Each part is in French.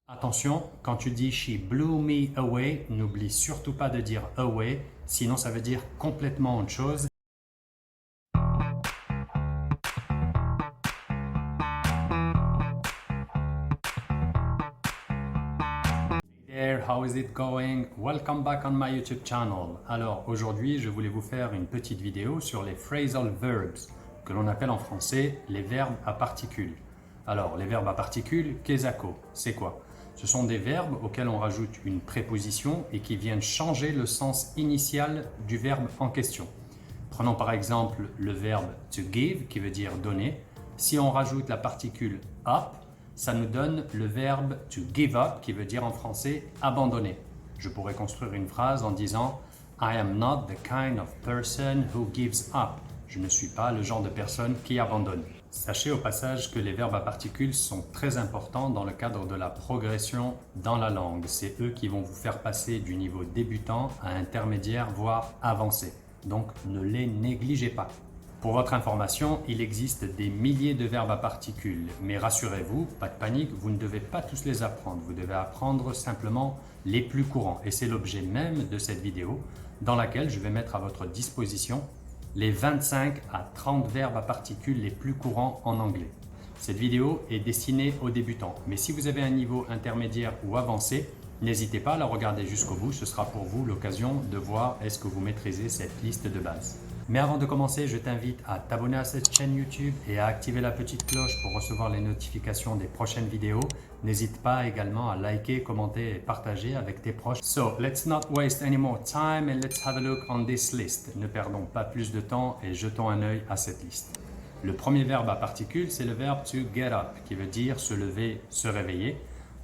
Attention, quand tu dis she blew me away, n'oublie surtout pas de dire away, sinon ça veut dire complètement autre chose. Hey there, how is it going? Welcome back on my YouTube channel. Alors aujourd'hui, je voulais vous faire une petite vidéo sur les phrasal verbs, que l'on appelle en français les verbes à particules. Alors, les verbes à particules, kezako, c'est quoi? Ce sont des verbes auxquels on rajoute une préposition et qui viennent changer le sens initial du verbe en question. Prenons par exemple le verbe to give, qui veut dire donner. Si on rajoute la particule up, ça nous donne le verbe to give up, qui veut dire en français abandonner. Je pourrais construire une phrase en disant I am not the kind of person who gives up. Je ne suis pas le genre de personne qui abandonne. Sachez au passage que les verbes à particules sont très importants dans le cadre de la progression dans la langue. C'est eux qui vont vous faire passer du niveau débutant à intermédiaire, voire avancé. Donc ne les négligez pas. Pour votre information, il existe des milliers de verbes à particules, mais rassurez-vous, pas de panique, vous ne devez pas tous les apprendre. Vous devez apprendre simplement les plus courants. Et c'est l'objet même de cette vidéo dans laquelle je vais mettre à votre disposition les 25 à 30 verbes à particules les plus courants en anglais. Cette vidéo est destinée aux débutants, mais si vous avez un niveau intermédiaire ou avancé, n'hésitez pas à la regarder jusqu'au bout, ce sera pour vous l'occasion de voir est-ce que vous maîtrisez cette liste de base. Mais avant de commencer, je t'invite à t'abonner à cette chaîne YouTube et à activer la petite cloche pour recevoir les notifications des prochaines vidéos. N'hésite pas également à liker, commenter et partager avec tes proches. So, let's not waste any more time and let's have a look on this list. Ne perdons pas plus de temps et jetons un œil à cette liste. Le premier verbe à particules, c'est le verbe to get up, qui veut dire se lever, se réveiller.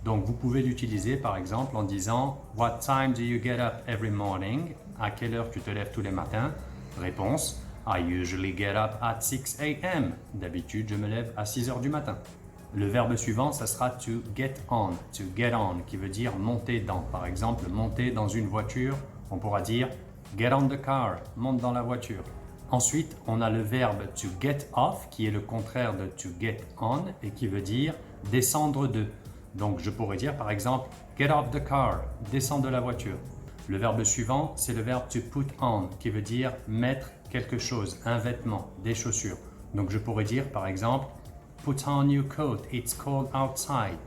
Donc, vous pouvez l'utiliser par exemple en disant What time do you get up every morning? À quelle heure tu te lèves tous les matins? Réponse I usually get up at 6 a.m. D'habitude, je me lève à 6 heures du matin. Le verbe suivant, ça sera to get on, qui veut dire monter dans. Par exemple, monter dans une voiture, on pourra dire get on the car, monte dans la voiture. Ensuite, on a le verbe to get off, qui est le contraire de to get on et qui veut dire descendre de. Donc, je pourrais dire par exemple get off the car, descends de la voiture. Le verbe suivant, c'est le verbe to put on, qui veut dire mettre quelque chose, un vêtement, des chaussures. Donc je pourrais dire par exemple put on your coat, it's cold outside.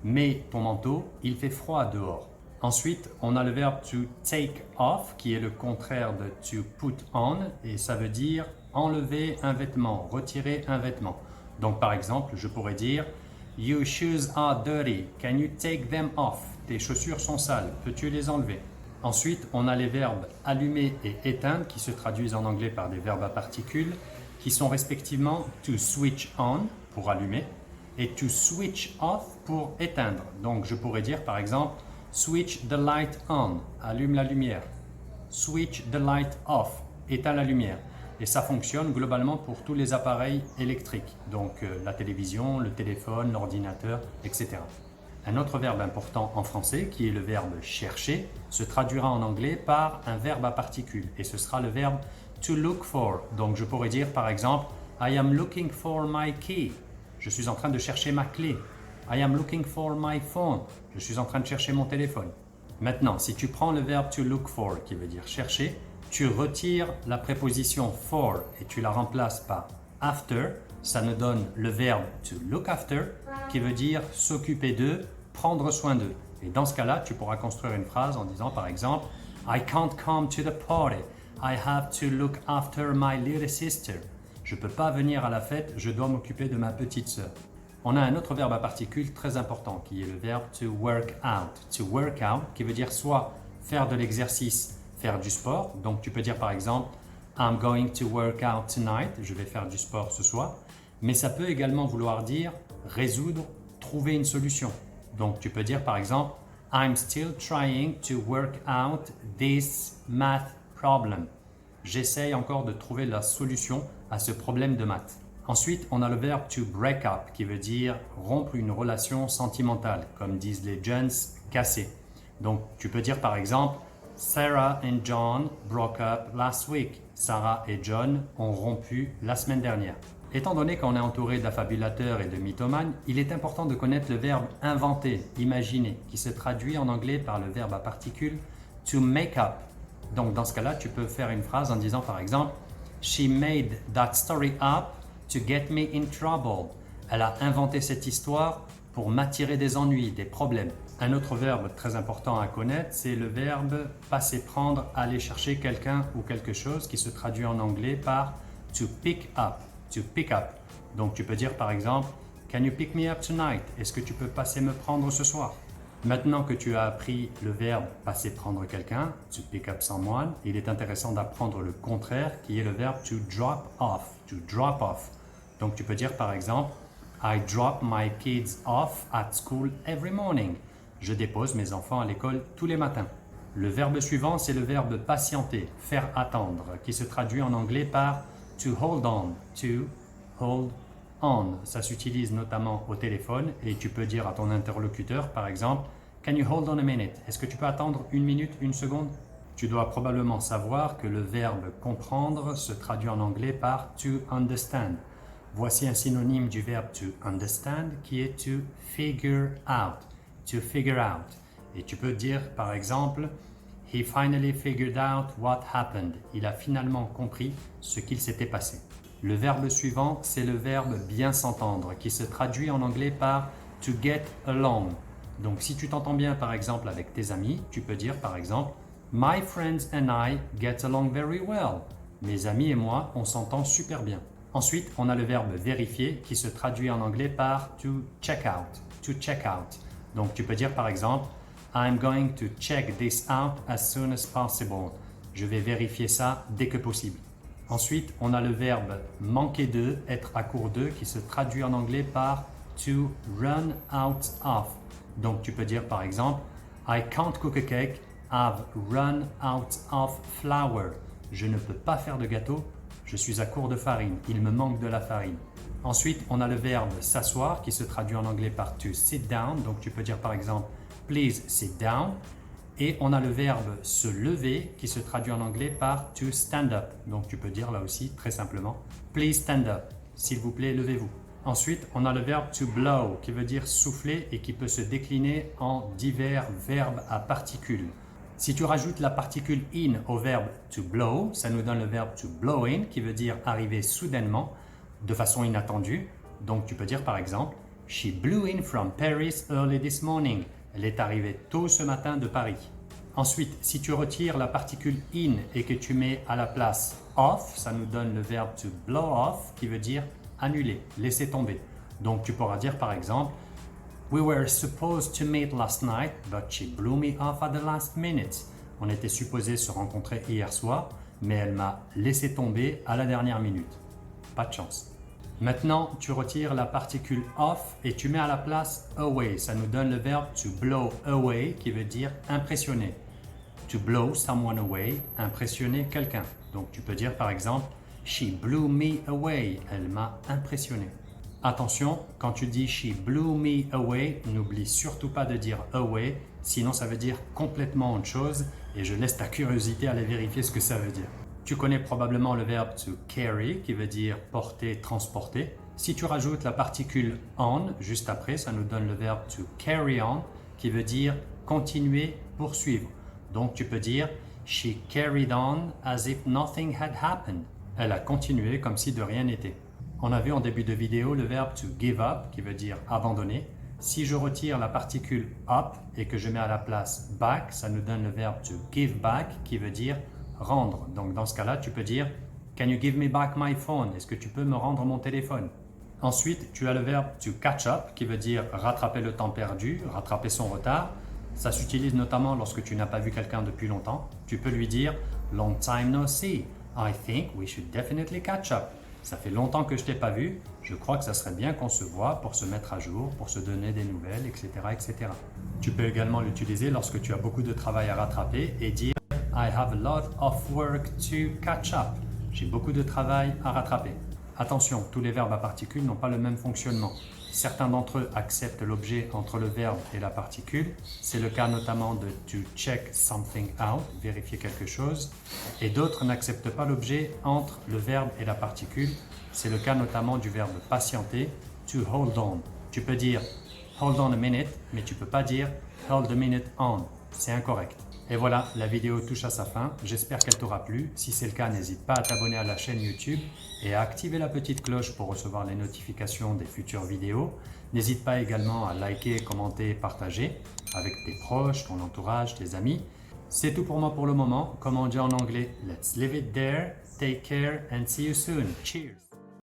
Mets ton manteau, il fait froid dehors. Ensuite, on a le verbe to take off, qui est le contraire de to put on, et ça veut dire enlever un vêtement, retirer un vêtement. Donc par exemple, je pourrais dire your shoes are dirty, can you take them off? Tes chaussures sont sales, peux-tu les enlever? Ensuite, on a les verbes allumer et éteindre qui se traduisent en anglais par des verbes à particules qui sont respectivement to switch on pour allumer et to switch off pour éteindre. Donc, je pourrais dire par exemple switch the light on, allume la lumière. Switch the light off, éteins la lumière. Et ça fonctionne globalement pour tous les appareils électriques, donc la télévision, le téléphone, l'ordinateur, etc. Un autre verbe important en français, qui est le verbe chercher, se traduira en anglais par un verbe à particules et ce sera le verbe to look for. Donc je pourrais dire par exemple I am looking for my key. Je suis en train de chercher ma clé. I am looking for my phone. Je suis en train de chercher mon téléphone. Maintenant, si tu prends le verbe to look for, qui veut dire chercher, tu retires la préposition for et tu la remplaces par after. Ça nous donne le verbe to look after, qui veut dire s'occuper d'eux, prendre soin d'eux. Et dans ce cas-là, tu pourras construire une phrase en disant par exemple I can't come to the party. I have to look after my little sister. Je ne peux pas venir à la fête, je dois m'occuper de ma petite sœur. On a un autre verbe à particules très important qui est le verbe to work out. To work out qui veut dire soit faire de l'exercice, faire du sport. Donc tu peux dire par exemple I'm going to work out tonight. Je vais faire du sport ce soir. Mais ça peut également vouloir dire résoudre, trouver une solution. Donc tu peux dire par exemple I'm still trying to work out this math problem. J'essaye encore de trouver la solution à ce problème de maths. Ensuite, on a le verbe to break up qui veut dire rompre une relation sentimentale, comme disent les jeunes, casser. Donc tu peux dire par exemple Sarah and John broke up last week. Sarah et John ont rompu la semaine dernière. Étant donné qu'on est entouré d'affabulateurs et de mythomanes, il est important de connaître le verbe inventer, imaginer, qui se traduit en anglais par le verbe à particules to make up. Donc dans ce cas-là, tu peux faire une phrase en disant par exemple She made that story up to get me in trouble. Elle a inventé cette histoire pour m'attirer des ennuis, des problèmes. Un autre verbe très important à connaître, c'est le verbe passer prendre, aller chercher quelqu'un ou quelque chose qui se traduit en anglais par to pick up. To pick up. Donc tu peux dire par exemple Can you pick me up tonight? Est-ce que tu peux passer me prendre ce soir? Maintenant que tu as appris le verbe passer prendre quelqu'un, to pick up someone, il est intéressant d'apprendre le contraire qui est le verbe to drop off. To drop off. Donc tu peux dire par exemple I drop my kids off at school every morning. Je dépose mes enfants à l'école tous les matins. Le verbe suivant, c'est le verbe patienter, faire attendre, qui se traduit en anglais par to hold on, to hold on. Ça s'utilise notamment au téléphone et tu peux dire à ton interlocuteur, par exemple, Can you hold on a minute? Est-ce que tu peux attendre une minute, une seconde? Tu dois probablement savoir que le verbe comprendre se traduit en anglais par to understand. Voici un synonyme du verbe to understand qui est to figure out. To figure out. Et tu peux dire par exemple He finally figured out what happened. Il a finalement compris ce qu'il s'était passé. Le verbe suivant, c'est le verbe bien s'entendre qui se traduit en anglais par to get along. Donc si tu t'entends bien par exemple avec tes amis, tu peux dire par exemple My friends and I get along very well. Mes amis et moi, on s'entend super bien. Ensuite, on a le verbe vérifier qui se traduit en anglais par to check out. To check out. Donc tu peux dire par exemple I'm going to check this out as soon as possible. Je vais vérifier ça dès que possible. Ensuite, on a le verbe manquer de, être à court de, qui se traduit en anglais par to run out of. Donc tu peux dire par exemple I can't cook a cake, I've run out of flour. Je ne peux pas faire de gâteau, je suis à court de farine, il me manque de la farine. Ensuite, on a le verbe s'asseoir qui se traduit en anglais par to sit down. Donc tu peux dire par exemple Please sit down. Et on a le verbe se lever qui se traduit en anglais par to stand up. Donc tu peux dire là aussi très simplement Please stand up. S'il vous plaît, levez-vous. Ensuite, on a le verbe to blow qui veut dire souffler et qui peut se décliner en divers verbes à particules. Si tu rajoutes la particule in au verbe to blow, ça nous donne le verbe to blow in qui veut dire arriver soudainement, de façon inattendue. Donc tu peux dire par exemple She blew in from Paris early this morning. Elle est arrivée tôt ce matin de Paris. Ensuite, si tu retires la particule in et que tu mets à la place off, ça nous donne le verbe to blow off qui veut dire annuler, laisser tomber. Donc tu pourras dire par exemple We were supposed to meet last night, but she blew me off at the last minute. On était supposé se rencontrer hier soir, mais elle m'a laissé tomber à la dernière minute. Pas de chance. Maintenant, tu retires la particule off et tu mets à la place away. Ça nous donne le verbe to blow away qui veut dire impressionner. To blow someone away, impressionner quelqu'un. Donc tu peux dire par exemple She blew me away. Elle m'a impressionné. Attention, quand tu dis She blew me away, n'oublie surtout pas de dire away, sinon ça veut dire complètement autre chose et je laisse ta curiosité aller vérifier ce que ça veut dire. Tu connais probablement le verbe to carry qui veut dire porter, transporter. Si tu rajoutes la particule on juste après, ça nous donne le verbe to carry on qui veut dire continuer, poursuivre. Donc tu peux dire She carried on as if nothing had happened. Elle a continué comme si de rien n'était. On a vu en début de vidéo le verbe to give up qui veut dire abandonner. Si je retire la particule up et que je mets à la place back, ça nous donne le verbe to give back qui veut dire rendre. Donc dans ce cas-là, tu peux dire Can you give me back my phone? Est-ce que tu peux me rendre mon téléphone? Ensuite, tu as le verbe to catch up qui veut dire rattraper le temps perdu, rattraper son retard. Ça s'utilise notamment lorsque tu n'as pas vu quelqu'un depuis longtemps. Tu peux lui dire Long time no see. I think we should definitely catch up. Ça fait longtemps que je t'ai pas vu, je crois que ça serait bien qu'on se voit pour se mettre à jour, pour se donner des nouvelles, etc. etc. Tu peux également l'utiliser lorsque tu as beaucoup de travail à rattraper et dire I have a lot of work to catch up. J'ai beaucoup de travail à rattraper. Attention, tous les verbes à particules n'ont pas le même fonctionnement. Certains d'entre eux acceptent l'objet entre le verbe et la particule. C'est le cas notamment de to check something out, vérifier quelque chose. Et d'autres n'acceptent pas l'objet entre le verbe et la particule. C'est le cas notamment du verbe patienter, to hold on. Tu peux dire hold on a minute, mais tu ne peux pas dire hold a minute on. C'est incorrect. Et voilà, la vidéo touche à sa fin. J'espère qu'elle t'aura plu. Si c'est le cas, n'hésite pas à t'abonner à la chaîne YouTube et à activer la petite cloche pour recevoir les notifications des futures vidéos. N'hésite pas également à liker, commenter et partager avec tes proches, ton entourage, tes amis. C'est tout pour moi pour le moment. Comme on dit en anglais, let's leave it there. Take care and see you soon. Cheers!